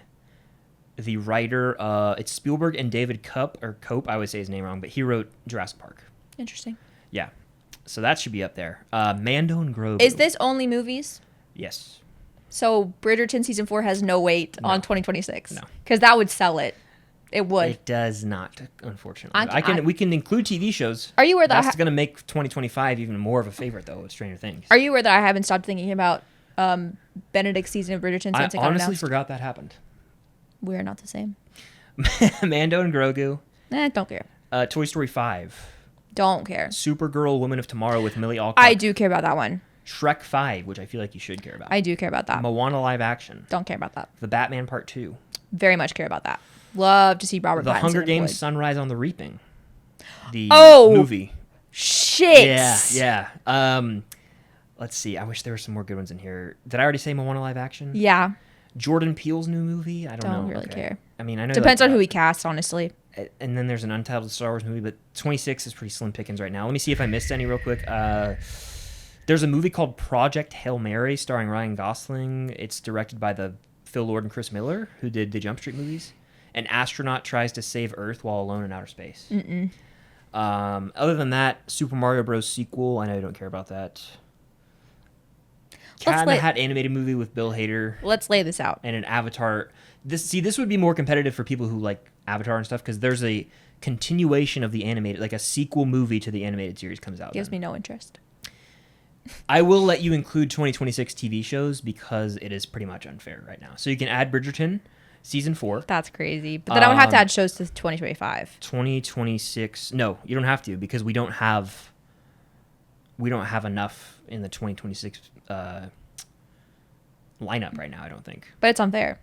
the writer. It's Spielberg and David Cope. I always say his name wrong, but he wrote Jurassic Park. Interesting. Yeah, so that should be up there. Mando and Grogu. Is this only movies? Yes. So Bridgerton season 4 has no weight No. on 2026. No. Because that would sell it. It would. It does not, unfortunately. We can include TV shows. Are you aware that that's going to make 2025 even more of a favorite though with Stranger Things? Are you aware that I haven't stopped thinking about Benedict's season of Bridgerton since it got honestly announced? forgot that happened. We're not the same. Mando and Grogu. Don't care. Toy Story 5. Don't care. Supergirl, Women of Tomorrow with Millie Alcock. I do care about that one. Shrek 5, which I feel like you should care about. I do care about that. Moana live action. Don't care about that. The Batman Part 2. Very much care about that. Love to see Robert The Pattinson Hunger Games employed. Sunrise on the Reaping. The Oh! movie. Shit! Yeah. Let's see. I wish there were some more good ones in here. Did I already say Moana live action? Yeah. Jordan Peele's new movie? I don't know. Don't really care. I mean, I know Depends on who he casts, honestly. And then there's an untitled Star Wars movie, but 26 is pretty slim pickings right now. Let me see if I missed any real quick. There's a movie called Project Hail Mary starring Ryan Gosling. It's directed by the Phil Lord and Chris Miller, who did the Jump Street movies. An astronaut tries to save Earth while alone in outer space. Other than that, Super Mario Bros. Sequel. I know you don't care about that. Cat in the Hat animated movie with Bill Hader. Let's lay this out. And an Avatar. This would be more competitive for people who like Avatar and stuff because there's a continuation of the animated, like a sequel movie to the animated series comes out. Gives me no interest. I will let you include 2026 TV shows because it is pretty much unfair right now. So you can add Bridgerton, season 4. That's crazy. But then I would have to add shows to 2025. 2026. No, you don't have to because we don't have enough in the 2026 lineup right now, I don't think. But it's unfair.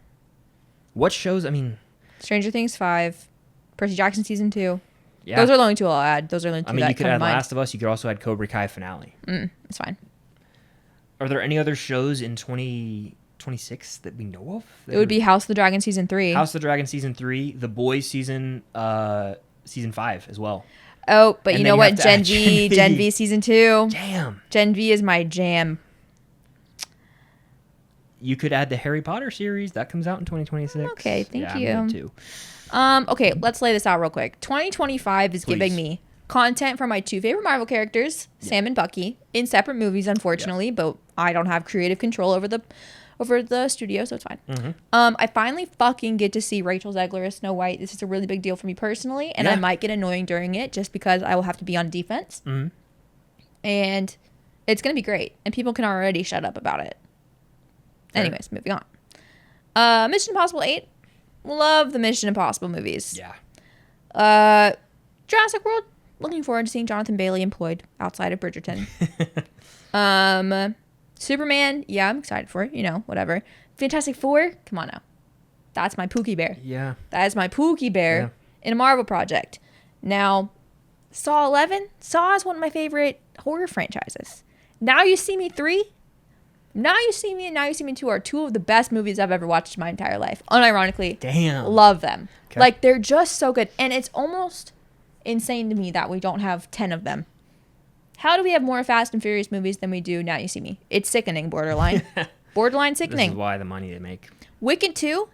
What shows? I mean, Stranger Things 5, Percy Jackson season 2. yeah. Those are the only two I'll add. Those are the only two you that could come to add mind. Last of Us. You could also add Cobra Kai finale. It's fine. Are there any other shows in 2026 that we know of? It would be House of the Dragon season 3. House of the Dragon season 3, The Boys season 5 as well. Oh, but And you then know you what? have to Gen add V. Gen V season 2. Damn. Gen V is my jam. You could add the Harry Potter series that comes out in 2026. Okay, thank you. I'm good too. Okay, let's lay this out real quick. 2025 is giving Please. me content from my two favorite Marvel characters, Sam and Bucky, in separate movies, unfortunately, but I don't have creative control over the studio, so it's fine. I finally fucking get to see Rachel Zegler as Snow White. This is a really big deal for me personally, and I might get annoying during it just because I will have to be on defense. And it's going to be great, and people can already shut up about it. Fair. Anyways, moving on. Mission Impossible 8. Love the Mission Impossible movies. Yeah. Jurassic World. Looking forward to seeing Jonathan Bailey employed outside of Bridgerton. Superman. Yeah, I'm excited for it. You know, whatever. Fantastic Four. Come on now. That's my Pookie Bear. Yeah. That is my Pookie Bear in a Marvel project. Now, Saw 11. Saw is one of my favorite horror franchises. Now You See Me 3. Now You See Me and Now You See Me 2 are two of the best movies I've ever watched in my entire life. Unironically. Damn. Love them. Okay. Like, they're just so good. And it's almost insane to me that we don't have 10 of them. How do we have more Fast and Furious movies than we do Now You See Me? It's sickening, borderline. Borderline sickening. This is why the money they make. Wicked 2.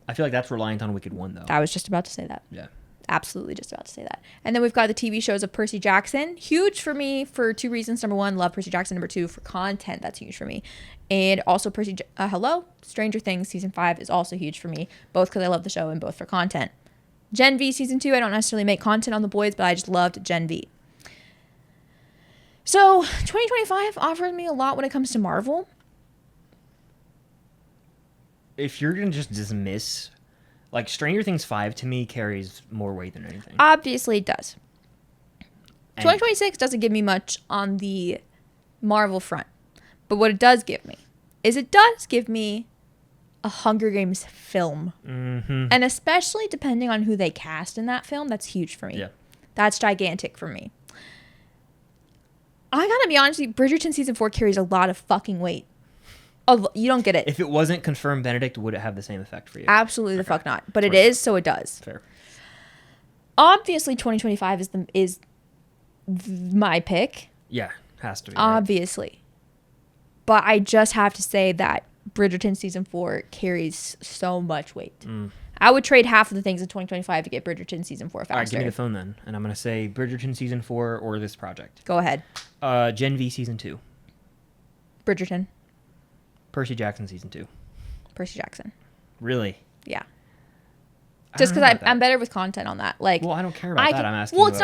I feel like that's reliant on Wicked 1, though. I was just about to say that. Yeah. Absolutely just about to say that. And then we've got the TV shows of Percy Jackson. Huge for me for two reasons. Number one, love Percy Jackson. Number two, for content. That's huge for me. And also hello, Stranger Things season 5 is also huge for me. Both because I love the show and both for content. Gen V season 2, I don't necessarily make content on the boys, but I just loved Gen V. So 2025 offered me a lot when it comes to Marvel. If you're going to just dismiss... Like, Stranger Things 5, to me, carries more weight than anything. Obviously, it does. And 2026 doesn't give me much on the Marvel front. But what it does give me is it does give me a Hunger Games film. And especially depending on who they cast in that film, that's huge for me. Yeah. That's gigantic for me. I gotta be honest with you, Bridgerton season 4 carries a lot of fucking weight. Oh, you don't get it. If it wasn't confirmed Benedict, would it have the same effect for you? Absolutely the fuck not. But it is, so it does. Fair. Obviously, 2025 is my pick. Yeah, has to be. Right? Obviously. But I just have to say that Bridgerton season 4 carries so much weight. I would trade half of the things in 2025 to get Bridgerton season 4 faster. All right, give me the phone then. And I'm going to say Bridgerton season 4 or this project. Go ahead. Gen V season 2. Bridgerton. Percy Jackson season 2. Percy Jackson. Really? Yeah. Just because I'm better with content on that. Like, well, I don't care about that. I'm asking. Well, it's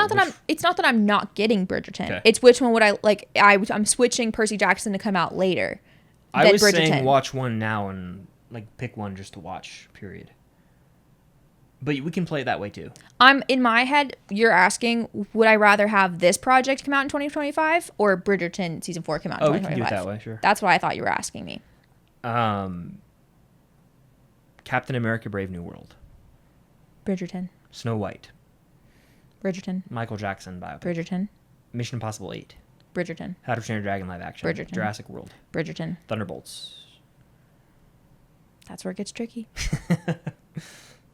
not that I'm not getting Bridgerton. Okay. It's which one would I like? I'm switching Percy Jackson to come out later. I was saying watch one now and like pick one just to watch. Period. But we can play it that way too. I'm in my head. You're asking, would I rather have this project come out in 2025 or Bridgerton season 4 come out in 2025? We can do it that way. Sure. That's what I thought you were asking me. Captain America: Brave New World. Bridgerton. Snow White. Bridgerton. Michael Jackson biopic. Bridgerton. Mission Impossible 8. Bridgerton. How to Train Your Dragon live action. Bridgerton. Jurassic World. Bridgerton. Thunderbolts. That's where it gets tricky.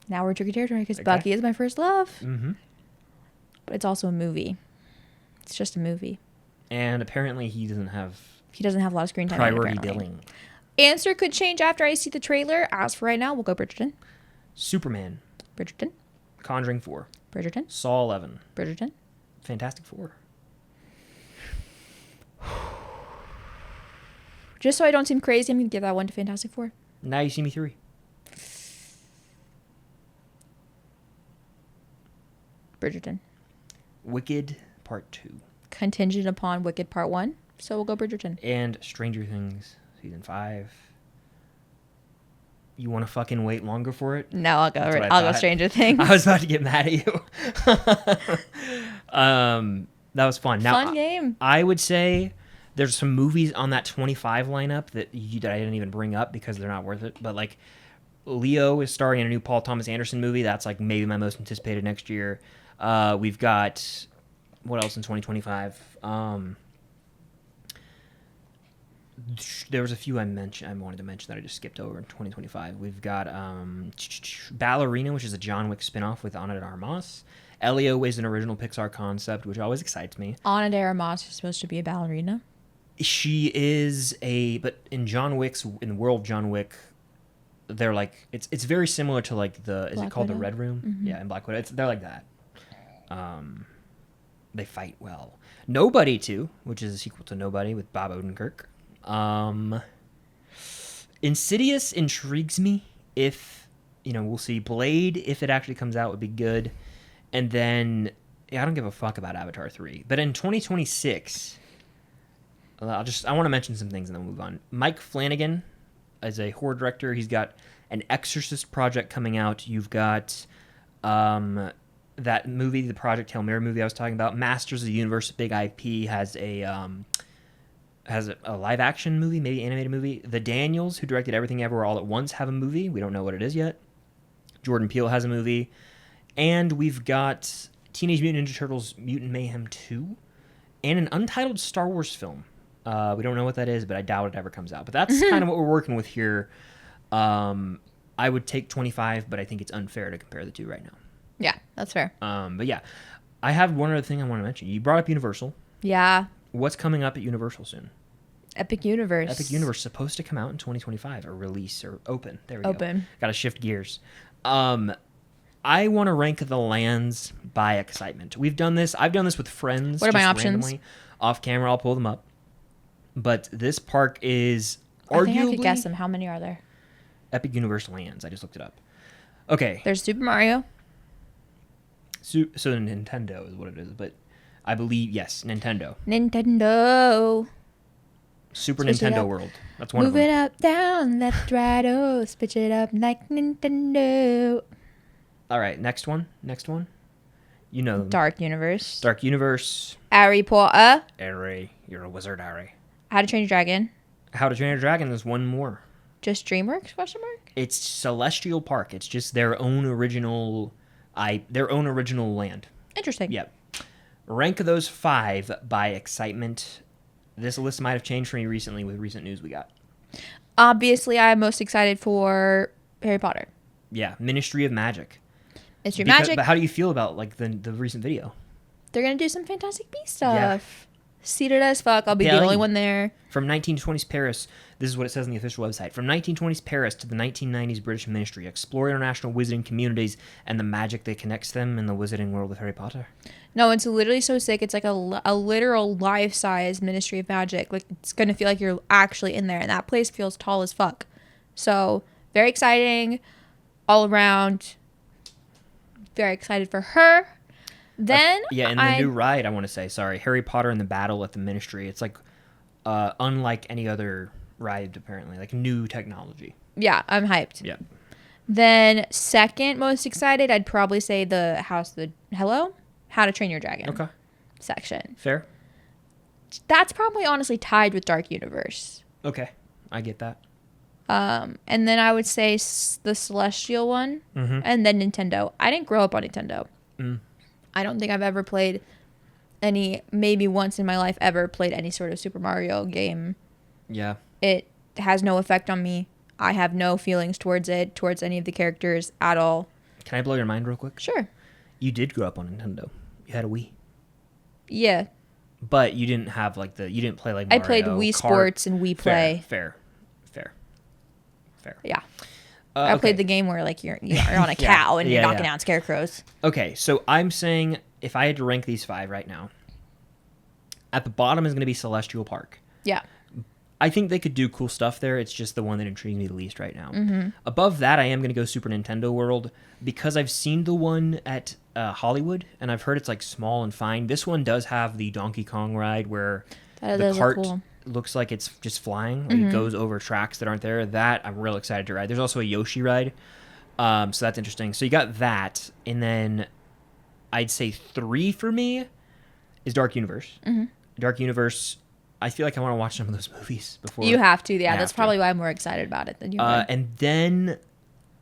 Now we're tricky territory because Bucky is my first love. Mm-hmm. But it's also a movie. It's just a movie. And apparently he doesn't have a lot of screen time. Priority billing. Answer could change after I see the trailer. As for right now, we'll go Bridgerton. Superman. Bridgerton. Conjuring 4. Bridgerton. Saw 11. Bridgerton. Fantastic Four. Just so I don't seem crazy, I'm going to give that one to Fantastic Four. Now You See Me 3. Bridgerton. Wicked Part 2. Contingent upon Wicked Part 1. So we'll go Bridgerton. And Stranger Things Season 5. You want to fucking wait longer for it? No, I'll go Stranger Things. I was about to get mad at you. That was fun. Now, fun game. I would say there's some movies on that 25 lineup that I didn't even bring up because they're not worth it. But like Leo is starring in a new Paul Thomas Anderson movie. That's like maybe my most anticipated next year. We've got what else in 2025? There was a few I wanted to mention that I just skipped over in 2025. We've got Ballerina, which is a John Wick spinoff with Ana de Armas. Elio is an original Pixar concept, which always excites me. Ana de Armas is supposed to be a ballerina. She is but in the world of John Wick, they're like it's very similar to like is it called the Red Room? Mm-hmm. Yeah, in Black Widow, they're like that. They fight well. Nobody 2, which is a sequel to Nobody with Bob Odenkirk. Insidious intrigues me. If we'll see. Blade, if it actually comes out, would be good. And then I don't give a fuck about Avatar 3. But in 2026, I want to mention some things and then we'll move on. Mike Flanagan is a horror director. He's got an Exorcist project coming out. You've got that movie, the Project Hail Mary movie I was talking about. Masters of the Universe, big IP, has a live action movie, maybe animated movie. The Daniels, who directed Everything Everywhere All at Once, have a movie. We don't know what it is yet. Jordan Peele has a movie. And we've got Teenage Mutant Ninja Turtles Mutant Mayhem 2 and an untitled Star Wars film. We don't know what that is, but I doubt it ever comes out. But that's kind of what we're working with here. I would take 25, but I think it's unfair to compare the two right now. Yeah, that's fair. But yeah, I have one other thing I want to mention. You brought up Universal. Yeah. What's coming up at Universal soon? Epic Universe. Epic Universe supposed to come out in 2025 or release or open. There we go. Got to shift gears. I want to rank the lands by excitement. We've done this. I've done this with friends. What are my options? Randomly. Off camera, I'll pull them up. But this park is arguably... I think I could guess them. How many are there? Epic Universe lands. I just looked it up. Okay. There's Super Mario. So Nintendo is what it is, but I believe, yes, Nintendo. Super Switch Nintendo World. That's one of them. Move it up, down, left, right, oh, switch it up like Nintendo. All right, next one. You know them. Dark Universe. Harry Potter. Harry, you're a wizard, Harry. How to Train Your Dragon. How to Train Your Dragon, there's one more. Just DreamWorks, ? It's Celestial Park. It's just their own original land. Interesting. Yep. Rank those 5 by excitement. This list might have changed for me recently with recent news we got. Obviously, I'm most excited for Harry Potter. Yeah, Ministry of Magic. Magic. But how do you feel about like the recent video? They're gonna do some Fantastic Beasts stuff. seated as fuck. I'll be the Belly. only one there. From 1920s Paris, this is what it says on the official website. From 1920s Paris to the 1990s British Ministry, explore international wizarding communities and the magic that connects them in the wizarding world of Harry Potter. No, it's literally so sick. It's like a literal life-size Ministry of Magic. Like, it's going to feel like you're actually in there. And that place feels tall as fuck. So, very exciting all around. Very excited for her. Then and the new ride, I want to say, Harry Potter and the Battle at the Ministry. It's like unlike any other ride, apparently. Like new technology. Yeah, I'm hyped. Yeah. Then second most excited, I'd probably say the How to Train Your Dragon section. Fair. That's probably honestly tied with Dark Universe. Okay, I get that. And then I would say the Celestial one, and then Nintendo. I didn't grow up on Nintendo. I don't think I've ever played maybe once in my life ever played any sort of Super Mario game. Yeah. It has no effect on me. I have no feelings towards any of the characters at all. Can I blow your mind real quick? Sure. You did grow up on Nintendo. You had a Wii. Yeah. But you didn't have you didn't play like Mario, I played Wii Kart. Sports and Wii Play. Fair. Yeah. I played the game where you're on a cow and you're knocking out scarecrows. Okay, so I'm saying if I had to rank these 5 right now, at the bottom is going to be Celestial Park. Yeah. I think they could do cool stuff there. It's just the one that intrigues me the least right now. Above that, I am going to go Super Nintendo World because I've seen the one at Hollywood, and I've heard it's small and fine. This one does have the Donkey Kong ride where the cart looks like it's just flying. It goes over tracks that aren't there. That I'm real excited to ride. There's also a Yoshi ride, so that's interesting. So you got that, and then I'd say 3 for me is Dark Universe. Dark Universe. I feel like I want to watch some of those movies before. You have to, yeah. That's probably why I'm more excited about it than you are. And then,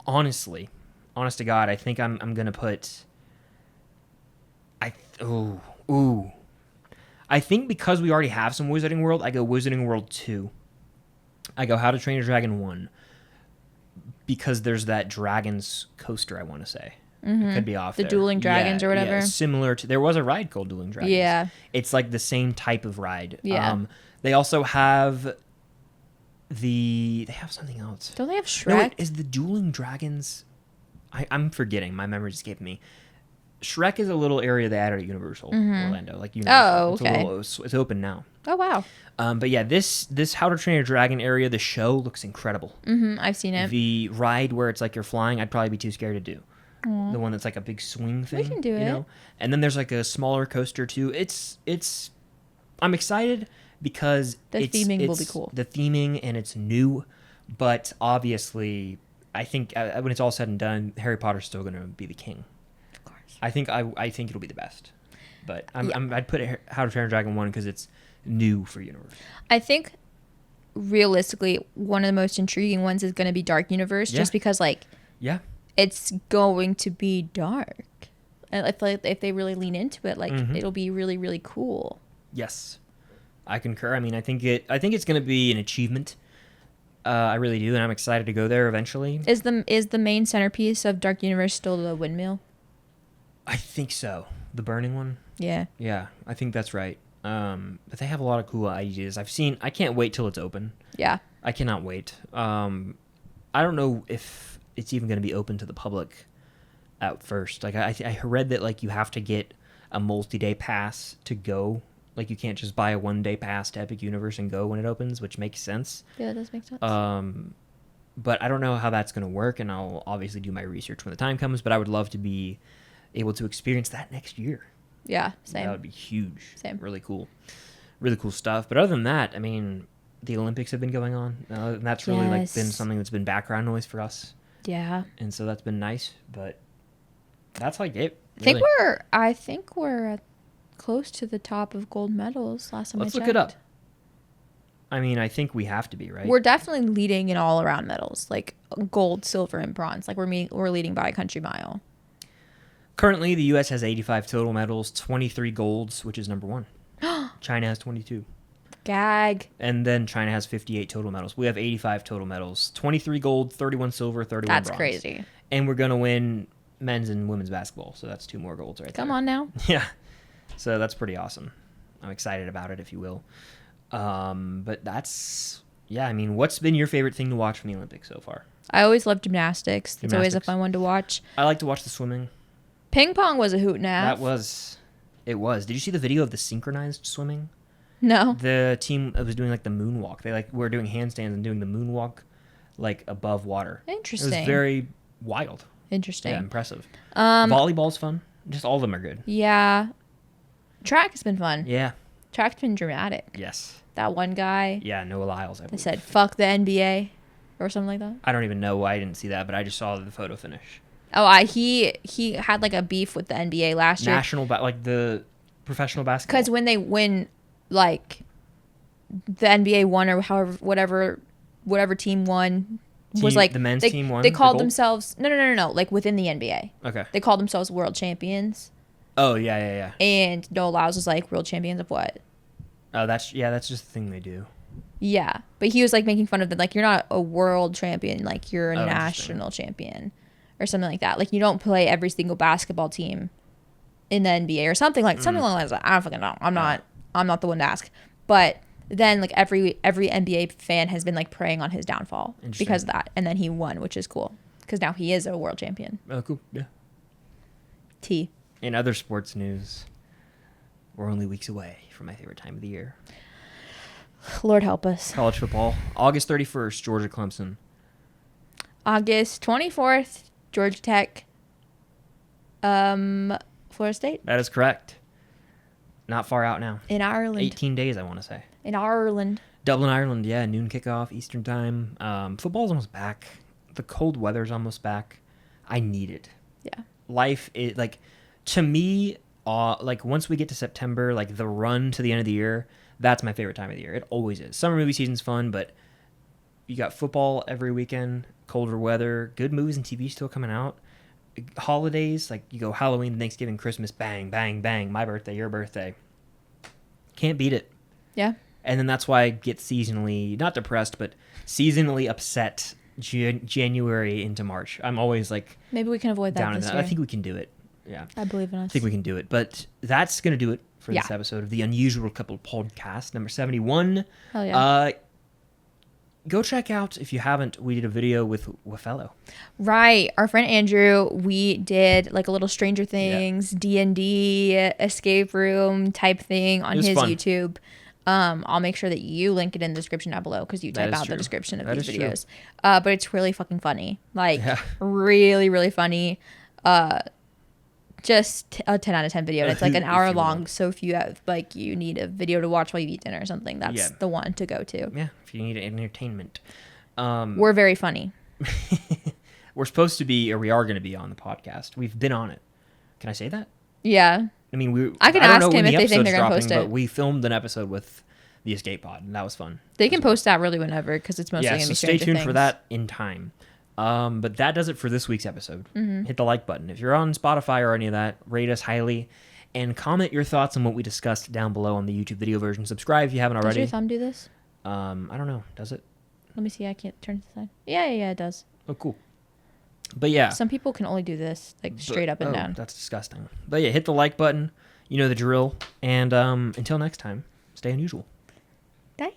honest to God, I think I'm gonna put. I think because we already have some Wizarding World, I go Wizarding World 2. I go How to Train Your Dragon 1. Because there's that Dragons coaster, I want to say. It could be off the there. Dueling Dragons or whatever. Yeah, similar to... There was a ride called Dueling Dragons. Yeah. It's like the same type of ride. Yeah. They also have They have something else. Don't they have Shrek? No, is the Dueling Dragons... I'm forgetting. My memory's escaping me. Shrek is a little area they added at Universal Orlando. Like Universal. Oh, okay. It's open now. Oh, wow. But yeah, this How to Train Your Dragon area, the show looks incredible. I've seen it. The ride where it's like you're flying, I'd probably be too scared to do. The one that's like a big swing thing. We can do it. Know? And then there's like a smaller coaster too. I'm excited because the theming will be cool. The theming and it's new, but obviously, I think when it's all said and done, Harry Potter's still going to be the king. Of course. I think it'll be the best. But I'd put How to Train Your Dragon 1 because it's new for Universe. I think realistically, one of the most intriguing ones is going to be Dark Universe, just because it's going to be dark, and if they really lean into it, it'll be really, really cool. Yes, I concur. I mean, I think it's going to be an achievement. I really do, and I'm excited to go there eventually. Is the main centerpiece of Dark Universe still the windmill? I think so. The burning one. Yeah. Yeah, I think that's right. But they have a lot of cool ideas. I can't wait till it's open. Yeah. I cannot wait. I don't know if it's even going to be open to the public at first. Like I read that you have to get a multi-day pass to go. Like you can't just buy a one-day pass to Epic Universe and go when it opens, which makes sense. Yeah, that does make sense. But I don't know how that's going to work, and I'll obviously do my research when the time comes. But I would love to be able to experience that next year. Yeah, same. That would be huge. Same. Really cool stuff. But other than that, I mean, the Olympics have been going on, and that's really been something that's been background noise for us. Yeah. And so that's been nice, but that's it. Really. I think we're close to the top of gold medals last time Let's I checked. look it up. I mean, I think we have to be, right? We're definitely leading in all around medals, like gold, silver, and bronze. Like we're leading by a country mile. Currently, the U.S. has 85 total medals, 23 golds, which is number one. China has 22. Gag. And then China has 58 total medals. We have 85 total medals, 23 gold, 31 silver, 31 bronze. That's crazy. And we're going to win men's and women's basketball, so that's 2 more golds right there. Come on now. Yeah. So that's pretty awesome. I'm excited about it, if you will. But that's, yeah, I mean, what's been your favorite thing to watch from the Olympics so far? I always love gymnastics. It's always a fun one to watch. I like to watch the swimming. Ping pong was a hoot and a half. It was. Did you see the video of the synchronized swimming? No. The team was doing like the moonwalk. They were doing handstands and doing the moonwalk like above water. Interesting. It was very wild. Interesting. Yeah, impressive. Volleyball's fun. Just all of them are good. Yeah. Track has been fun. Yeah. Track's been dramatic. Yes. That one guy. Yeah, Noah Lyles. They said, fuck the NBA or something like that. I don't even know why I didn't see that, but I just saw the photo finish. Oh, he had like a beef with the NBA last year. Like the professional basketball. Because when they win, like the NBA won or however whatever team won was like the men's team won. They called themselves no like within the NBA. Okay. They called themselves world champions. Oh yeah. And Noah Lyles was like, world champions of what? Oh, that's just the thing they do. Yeah, but he was like making fun of them, like, you're not a world champion, like you're a national champion or something like that. Like, you don't play every single basketball team in the NBA or something like that. I don't fucking know. I'm not the one to ask. But then like every NBA fan has been like preying on his downfall because of that, and then he won, which is cool because now he is a world champion. Oh, cool. Yeah. T. In other sports news, we're only weeks away from my favorite time of the year. Lord help us. College football. August 31st, Georgia Clemson. August 24th, Georgia Tech. Florida State. That is correct. Not far out now. In Ireland. 18 days, I want to say. In Ireland. Dublin, Ireland. Yeah, noon kickoff, Eastern time. Football's almost back. The cold weather's almost back. I need it. Yeah. Life is like, to me, like once we get to September, like the run to the end of the year, that's my favorite time of the year. It always is. Summer movie season's fun, but you got football every weekend, colder weather, good movies and TV still coming out. Holidays, like you go Halloween, Thanksgiving, Christmas, bang, bang, bang. My birthday, your birthday. Can't beat it. Yeah. And then that's why I get seasonally, not depressed, but seasonally upset January into March. I'm always like... Maybe we can avoid that this year. I think we can do it. Yeah. I believe in us. I think we can do it. But that's going to do it for this episode of the Unusual Couple podcast, number 71. Hell yeah. Go check out, if you haven't, we did a video with WAFELLOW. Right. Our friend Andrew, we did like a little Stranger Things, D&D, escape room type thing on his fun. YouTube. I'll make sure that you link it in the description down below because you type out the description of these videos. But it's really fucking funny. Like, really, really funny. Just a 10 out of 10 video. And it's like an hour long. So if you have like you need a video to watch while you eat dinner or something, that's the one to go to. Yeah, if you need entertainment. We're very funny. We're supposed to be, or we are going to be on the podcast. We've been on it. Can I say that? Yeah. I mean, I can ask him if they think they're going to post it. But we filmed an episode with the Escape Pod, and that was fun. They can post that really whenever because it's mostly going to be Stranger Things. Stay tuned for that in time. But that does it for this week's episode. Mm-hmm. Hit the like button. If you're on Spotify or any of that, rate us highly and comment your thoughts on what we discussed down below on the YouTube video version. Subscribe if you haven't already. Does your thumb do this? I don't know. Does it? Let me see. I can't turn it to the side. Yeah, it does. Oh, cool. But yeah. Some people can only do this, like straight up and down. That's disgusting. But yeah, hit the like button. You know the drill. And until next time, stay unusual. Bye.